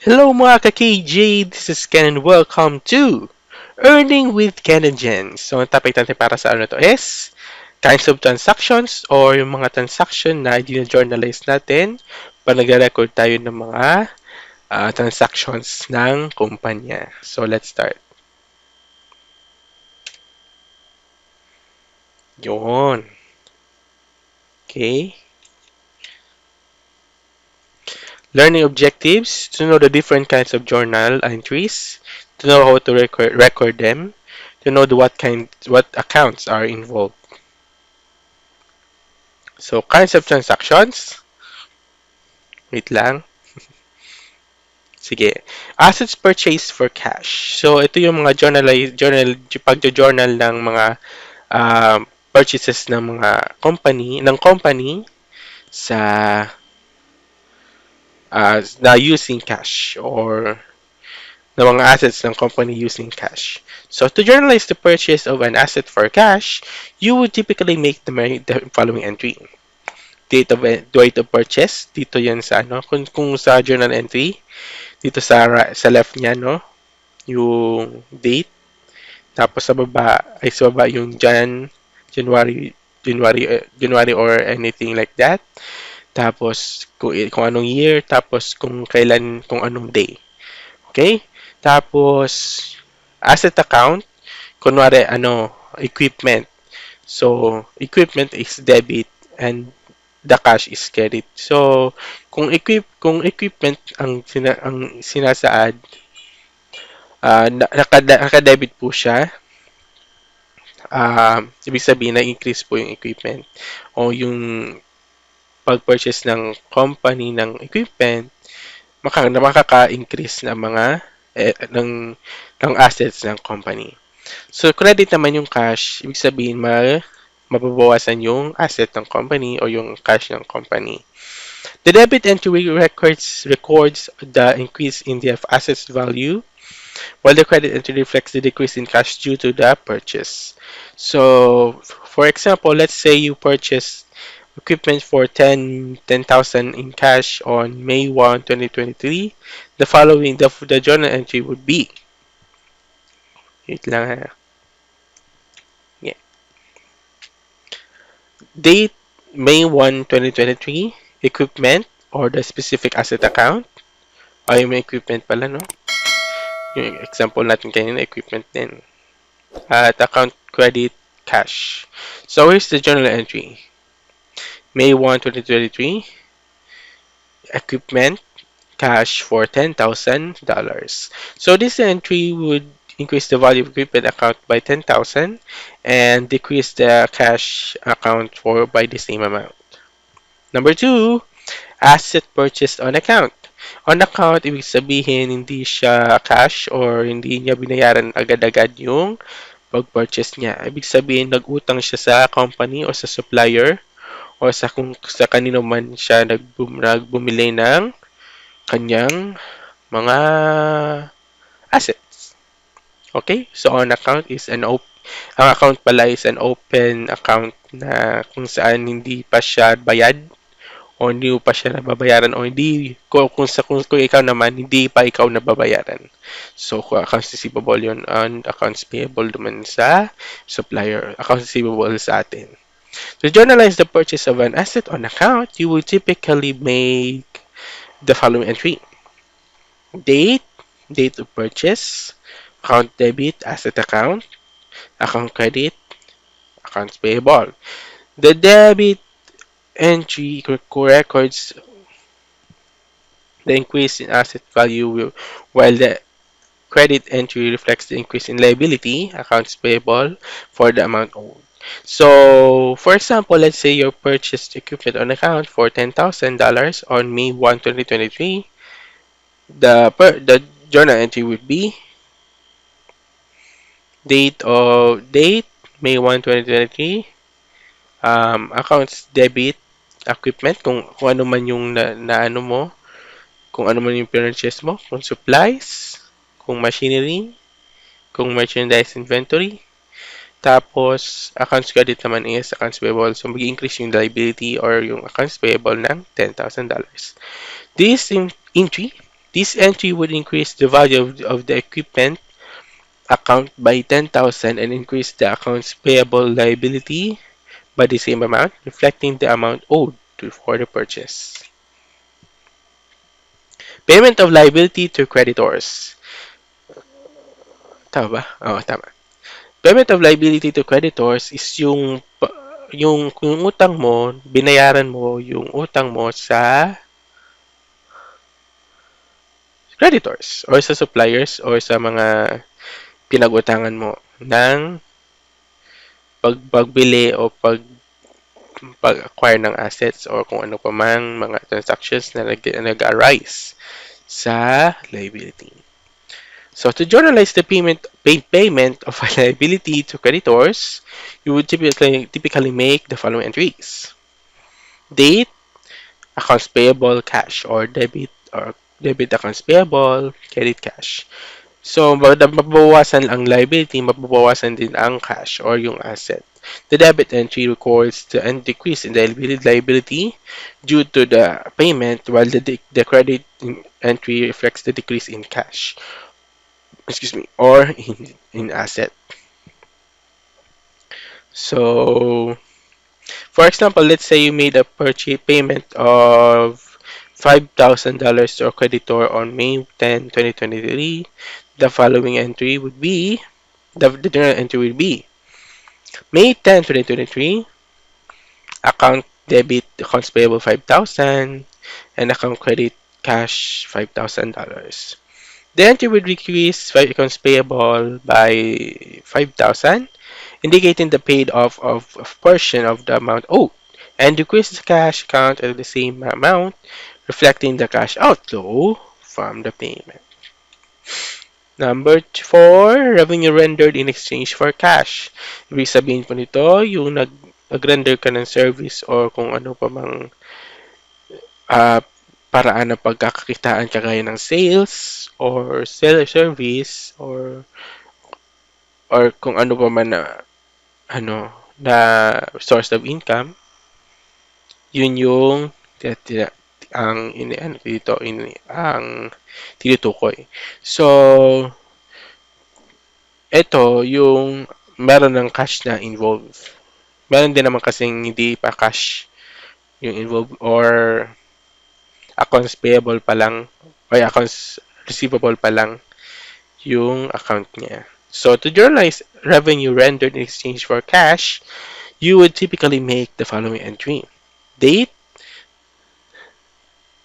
Hello mga ka-KJ, this is Ken and welcome to Earning with Ken and Jen. So, ang topic natin para sa to is kinds of transactions or yung mga transaction na i-journalize natin pag nag-record tayo ng mga transactions ng kumpanya. So, let's start. Yun. Okay. Learning objectives, to know the different kinds of journal entries, to know how to record them, to know what accounts are involved. So, kinds of transactions. Wait lang. Sige. Assets purchased for cash. So, ito yung mga pagjo-journal ng mga purchases ng mga company sa na using cash or ng mga assets ng company using cash. So, to journalize the purchase of an asset for cash, you would typically make the following entry. Date of purchase, dito yan sa kung sa journal entry, dito sa left niya, no, yung date, tapos sa baba yung January, January or anything like that. Tapos kung anong year, tapos kung anong day. Okay? Tapos asset account, kunwari equipment. So, equipment is debit and the cash is credit. So, kung equipment ang sinasaad, naka-debit po siya, ibig sabihin na-increase po yung equipment o yung pag-purchase ng company ng equipment, makaka-increase ng mga ng assets ng company. So, credit naman yung cash, ibig sabihin mababawasan yung asset ng company o yung cash ng company. The debit entry records the increase in the assets value, while the credit entry reflects the decrease in cash due to the purchase. So, for example, let's say you purchased equipment for 10,000 in cash on May 1, 2023. The journal entry would be, wait lang ha. Yeah. Date May 1, 2023, equipment or the specific asset account. Ay, may equipment pala, no? Yung example natin kanina, equipment din. At account credit cash. So, here's the journal entry. May 1, 2023, equipment cash for $10,000. So, this entry would increase the value of equipment account by 10,000 and decrease the cash account by the same amount. Number 2, asset purchased on account. On account, ibig sabihin hindi siya cash or hindi niya binayaran agad-agad yung pag-purchase niya. Ibig sabihin nag-utang siya sa company o sa supplier o kung sa kanino man siya nagbumili ng kanyang mga assets. Okay? So, on account is ang account pala is an open account na kung saan hindi pa siya bayad o hindi pa siya nababayaran o hindi kung ikaw naman hindi pa ikaw nababayaran. So accounts receivable yun and accounts payable naman sa supplier, accounts receivable sa atin. To journalize the purchase of an asset on account, you will typically make the following entry. Date of purchase, account debit, asset account credit, accounts payable. The debit entry records the increase in asset value while the credit entry reflects the increase in liability, accounts payable, for the amount owed. So, for example, let's say you purchased equipment on account for $10,000 on May 1, 2023. The journal entry would be date May 1, 2023, accounts debit equipment kung ano man yung ano mo, kung ano man yung purchase mo, kung supplies, kung machinery, kung merchandise inventory. Tapos, accounts credit naman is accounts payable. So, mag-increase yung liability or yung accounts payable ng $10,000. This entry This entry would increase the value of the equipment account by 10,000 and increase the accounts payable liability by the same amount, reflecting the amount owed for the purchase. Payment of liability to creditors. Tama ba? Oo, tama. Payment of liability to creditors is yung utang mo, binayaran mo yung utang mo sa creditors or sa suppliers or sa mga pinag-utangan mo ng pagbili o pag-acquire ng assets or kung ano pa mang mga transactions na nag-arise sa liability. So to journalize the payment of a liability to creditors, you would typically make the following entries. Date, accounts payable, cash, or debit accounts payable, credit cash. So, mababawasan ang liability, mababawasan din ang cash or yung asset. The debit entry records the decrease in the liability due to the payment, while the credit entry reflects the decrease in cash, excuse me, or in asset. So, for example, let's say you made a purchase payment of $5,000 to a creditor on May 10, 2023. The following entry would be the journal entry will be May 10, 2023, account debit accounts payable 5,000 and account credit cash $5,000. The entry will decrease accounts payable by 5,000, indicating the paid off of portion of the amount owed, and decrease the cash account at the same amount, reflecting the cash outflow from the payment. Number 4, revenue rendered in exchange for cash. Ibig sabihin po nito, yung nag-render ka ng service or kung ano pa mang ah, paraan ng pagkakakitaan kagaya ng sales or seller service or kung ano pa man na ano na source of income, yun yung ang ano dito ang tinutukoy. So, ito yung meron ng cash na involved. Meron din naman kasing hindi pa cash yung involved or accounts payable pa lang or accounts receivable pa lang yung account niya. So, to journalize revenue rendered in exchange for cash, you would typically make the following entry. Date,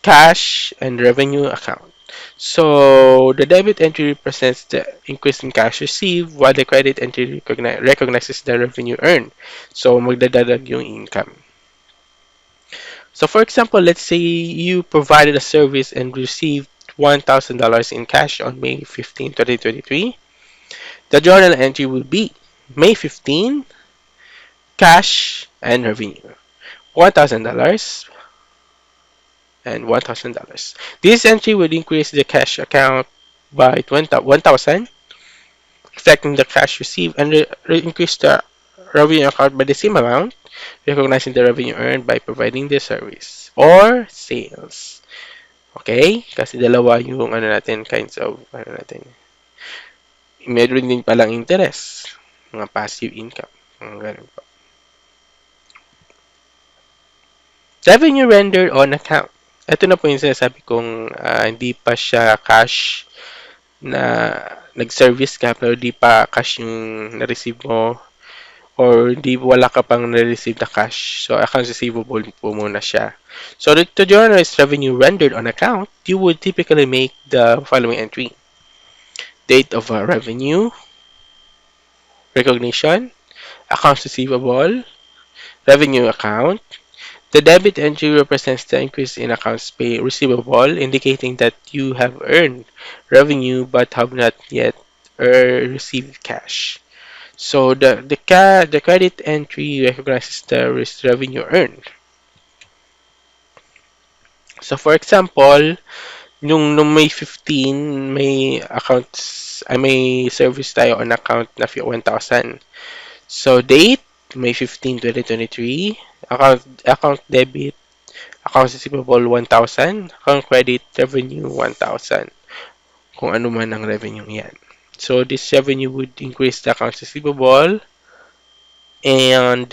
cash, and revenue account. So, the debit entry represents the increase in cash received while the credit entry recognizes the revenue earned. So, magdadadag yung income. So, for example, let's say you provided a service and received $1,000 in cash on May 15, 2023. The journal entry will be May 15, cash and revenue. $1,000 and $1,000. This entry would increase the cash account by 1,000, reflecting the cash received, and increase the revenue account by the same amount, recognizing the revenue earned by providing the service or sales. Okay? Kasi dalawa yung ano natin, kinds of, ano natin, meron din palang interest, mga passive income. Ganun po. Revenue rendered on account. Ito na po yung sinasabi kong hindi pa siya cash na nag-service ka pero di pa cash yung na-receive mo or di wala ka pang na-receive na cash. So, accounts receivable po muna siya. So, to journalize revenue rendered on account, you would typically make the following entry. Date of revenue, recognition, accounts receivable, revenue account. The debit entry represents the increase in accounts receivable, indicating that you have earned revenue but have not yet received cash. So the credit entry recognizes the revenue earned. So for example, nung May 15, may accounts ay may service tayo on account na 1,000. So date May 15, 2023, account debit Accounts receivable 1,000, account credit revenue 1,000, kung ano man ang revenue yan. So this revenue would increase the accounts receivable and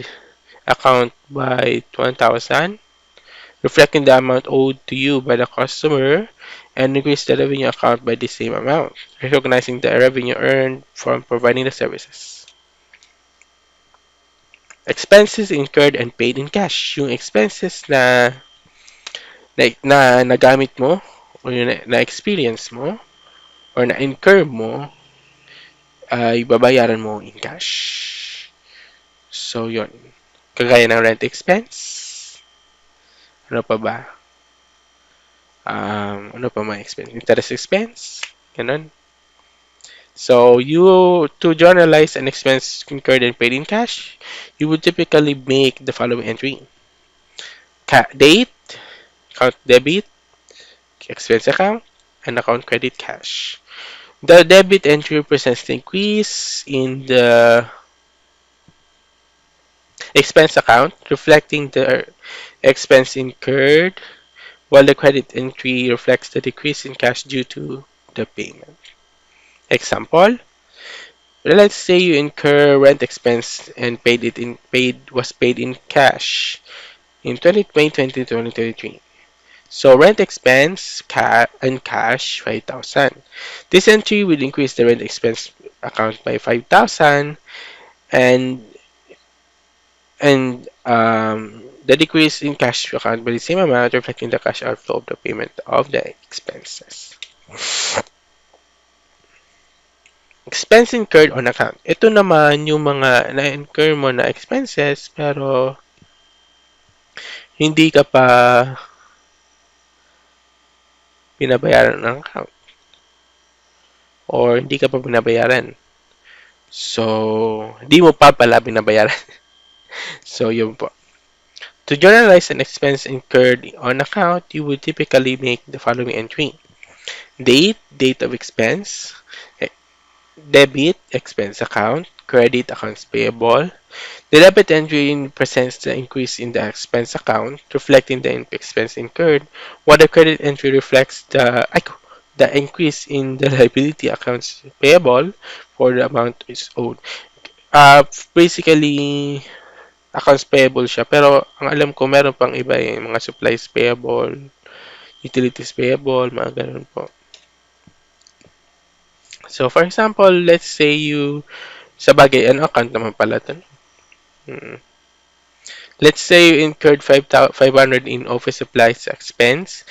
account by 1,000, reflecting the amount owed to you by the customer, and increase the revenue account by the same amount, recognizing the revenue earned from providing the services. Expenses incurred and paid in cash. Yung expenses na nagamit mo o yung na-experience mo or na-incur mo ay babayaran mo in cash. So, yun. Kagaya ng rent expense. Ano pa ba? Ano pa mga expense? Interest expense. Ganun. So, to journalize an expense incurred and paid in cash, you would typically make the following entry. Date, account debit, expense account, and account credit cash. The debit entry represents the increase in the expense account, reflecting the expense incurred, while the credit entry reflects the decrease in cash due to the payment. Example, let's say you incur rent expense and was paid in cash in 2020 2023. So rent expense and cash 5,000. This entry will increase the rent expense account by 5,000 and the decrease in cash account by the same amount, reflecting the cash outflow of the payment of the expenses. Expense incurred on account. Ito naman yung mga na-incur mo na expenses pero hindi ka pa binabayaran ng account or hindi ka pa binabayaran. So, hindi mo pa pala binabayaran. So, yun po. To journalize an expense incurred on account, you would typically make the following entry. Date of expense, debit, expense account, credit, accounts payable. The debit entry presents the increase in the expense account, reflecting the expense incurred, while the credit entry reflects the increase in the liability accounts payable for the amount is owed. Basically, accounts payable siya. Pero, ang alam ko, meron pang iba mga supplies payable, utilities payable, mga ganun po. So, for example, let's say sa bagay, ano account naman pala ito? Let's say you incurred 500 in office supplies expense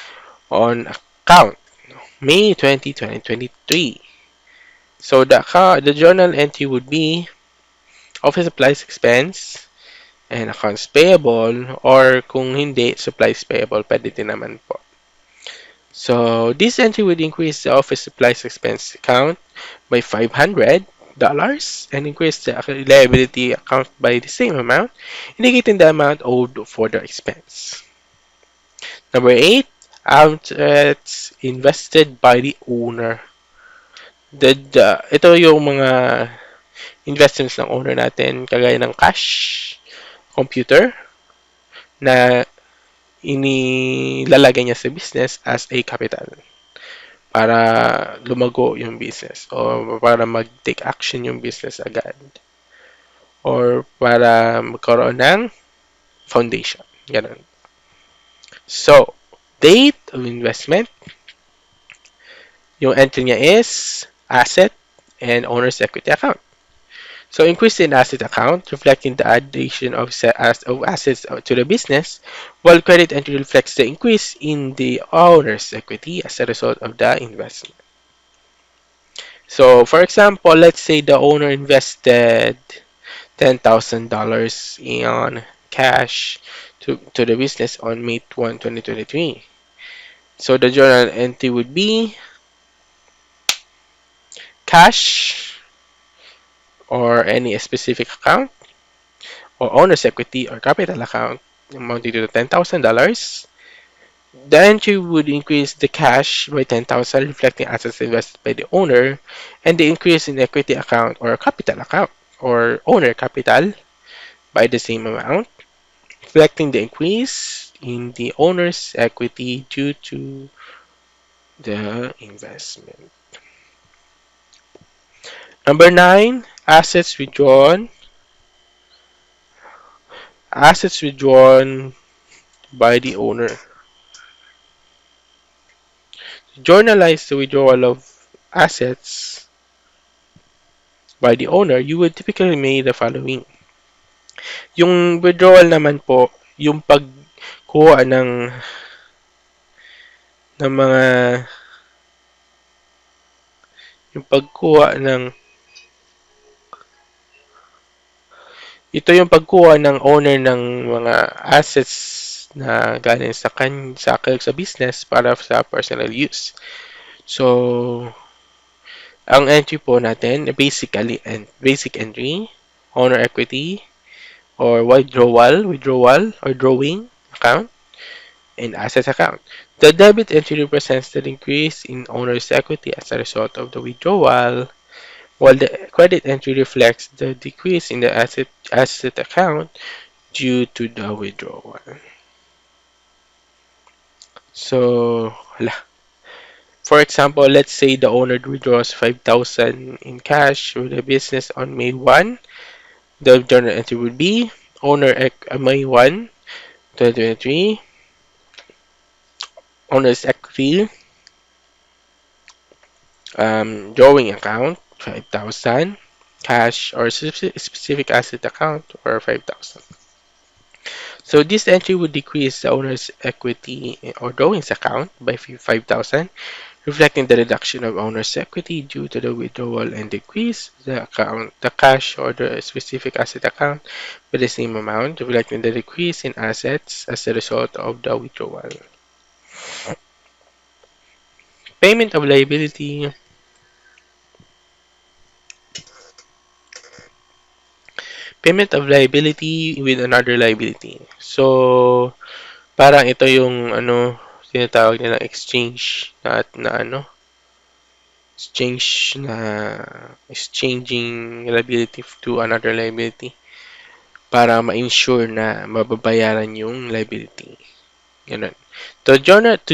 on account May 20, 2023. So, the journal entry would be office supplies expense and accounts payable, or kung hindi, supplies payable, pwede din naman po. So, this entry would increase the office supplies expense account by $500 and increase the liability account by the same amount, indicating the amount owed for the expense. Number 8, assets invested by the owner. Ito yung mga investments ng owner natin, kagaya ng cash, computer, na inilalagay niya sa business as a capital para lumago yung business o para mag-take action yung business agad or para magkaroon ng foundation. Ganun. So, date of investment, yung entry niya is asset and owner's equity account. So, increase in asset account, reflecting the addition of assets to the business, while credit entry reflects the increase in the owner's equity as a result of the investment. So, for example, let's say the owner invested $10,000 in cash to the business on May 1, 2023. So, the journal entry would be cash or any specific account or owner's equity or capital account amounting to $10,000. The entry would increase the cash by 10,000, reflecting assets invested by the owner, and the increase in equity account or capital account or owner capital by the same amount, reflecting the increase in the owner's equity due to the investment. Number 9, assets withdrawn by the owner. To journalize the withdrawal of assets by the owner, you would typically make the following. Yung withdrawal naman po, yung pagkuha ng mga yung pagkuha ng ito yung pagkuha ng owner ng mga assets na galing sa business para sa personal use. So, ang entry po natin, basic entry, owner equity, or withdrawal or drawing account, and assets account. The debit entry represents the increase in owner's equity as a result of the withdrawal, while the credit entry reflects the decrease in the asset account due to the withdrawal. So, for example, let's say the owner withdraws 5,000 in cash with the business on May 1. The journal entry would be May 1, 2023, owner's equity, drawing account, 5,000, cash or specific asset account or 5,000. So this entry would decrease the owner's equity or drawings account by 5,000, reflecting the reduction of owner's equity due to the withdrawal and decrease the cash or the specific asset account by the same amount, reflecting the decrease in assets as a result of the withdrawal. Payment of liability. Payment of liability with another liability. So, parang ito yung tinatawag nila exchange na exchanging liability to another liability para ma-ensure na mababayaran yung liability. Ganun. To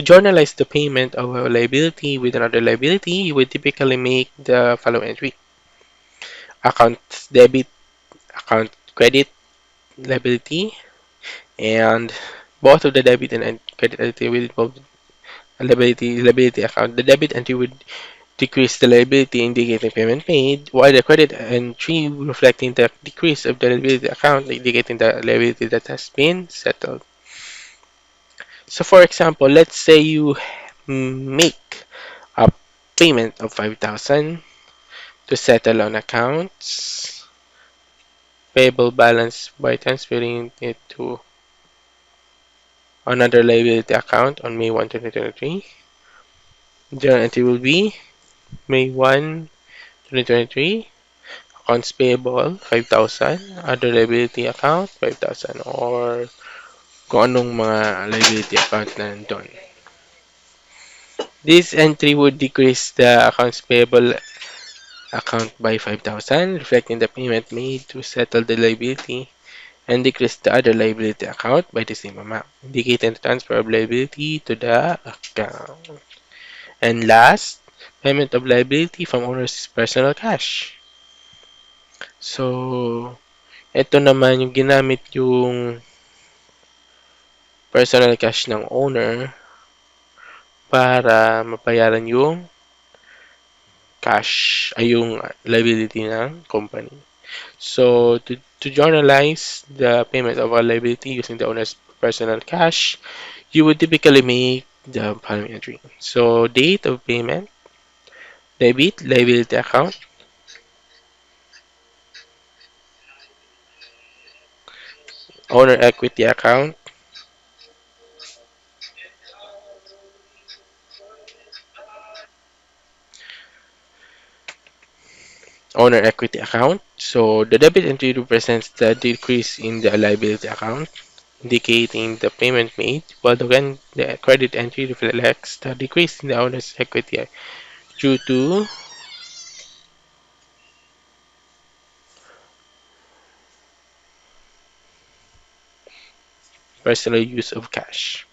journalize the payment of a liability with another liability, you would typically make the following entry. Account debit, account credit liability, and both of the debit and credit entry will involve a liability account. The debit entry would decrease the liability indicating payment made, while the credit entry reflecting the decrease of the liability account indicating the liability that has been settled. So for example, let's say you make a payment of 5,000 to settle on accounts payable balance by transferring it to another liability account on May 1, 2023. The entry will be May 1, 2023. Accounts payable, 5,000. Other liability account, 5,000. Or kung anong mga liability account na nandun. This entry would decrease the accounts payable account by 5,000, reflecting the payment made to settle the liability, and decrease the other liability account by the same amount, indicating the transfer of liability to the account. And last, payment of liability from owner's personal cash. So, ito naman yung ginamit yung personal cash ng owner para mabayaran yung cash ay yung liability ng company. So, to journalize the payment of a liability using the owner's personal cash, you would typically make the following entry. So, date of payment, debit, liability account, owner equity account, owner equity account. So, the debit entry represents the decrease in the liability account, indicating the payment made, while the credit entry reflects the decrease in the owner's equity due to personal use of cash.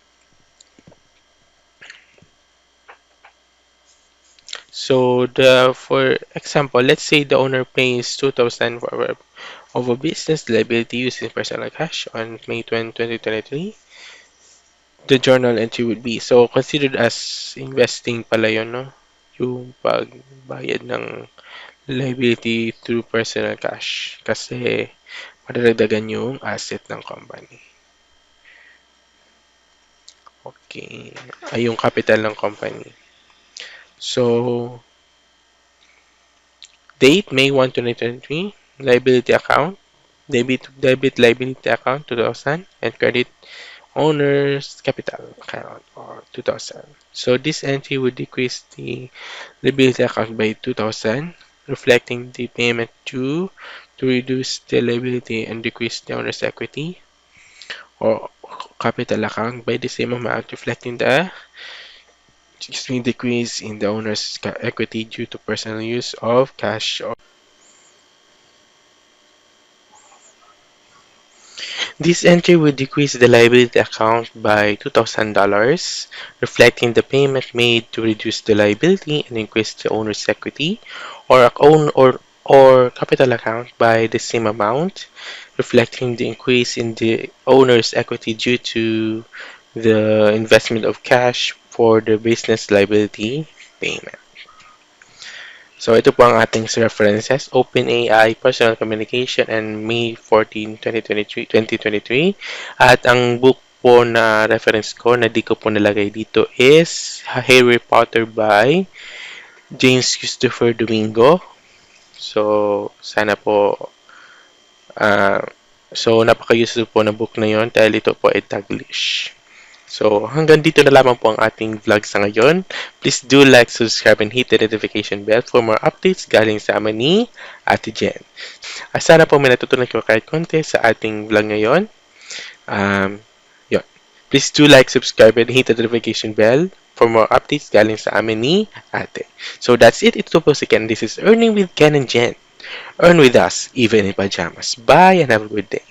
So for example, let's say the owner pays 2,000 for of a business liability using personal cash on May 20, 2023. The journal entry would be, so considered as investing pala yun, no? Yung pagbayad ng liability through personal cash kasi madadagdagan yung asset ng company. Okay. Ay, yung capital ng company. So, date, May 1, 2023. Liability account. Debit liability account, 2,000. And credit owner's capital account, or 2,000. So, this entry would decrease the liability account by 2,000, reflecting the payment due to reduce the liability and decrease the owner's equity or capital account by the same amount, reflecting the decrease in the owner's equity due to personal use of cash. This entry would decrease the liability account by $2,000, reflecting the payment made to reduce the liability and increase the owner's equity, or capital account by the same amount, reflecting the increase in the owner's equity due to the investment of cash for the business liability payment. So ito po ang ating references, OpenAI Personal Communication and May 14, 2023. At ang book po na reference ko na di ko po nalagay dito is Harry Potter by James Christopher Domingo. So sana po ah, so napaka-useful po na book na yon dahil ito po ay Taglish. So, hanggang dito na lamang po ang ating vlog sa ngayon. Please do like, subscribe, and hit the notification bell for more updates galing sa amin ni Ate Jen. Sana po may natutunan kayo kahit konti sa ating vlog ngayon. Yun. Please do like, subscribe, and hit the notification bell for more updates galing sa amin ni Ate. So, that's it. Ito po si Ken. This is Earning with Ken and Jen. Earn with us, even in pajamas. Bye and have a good day.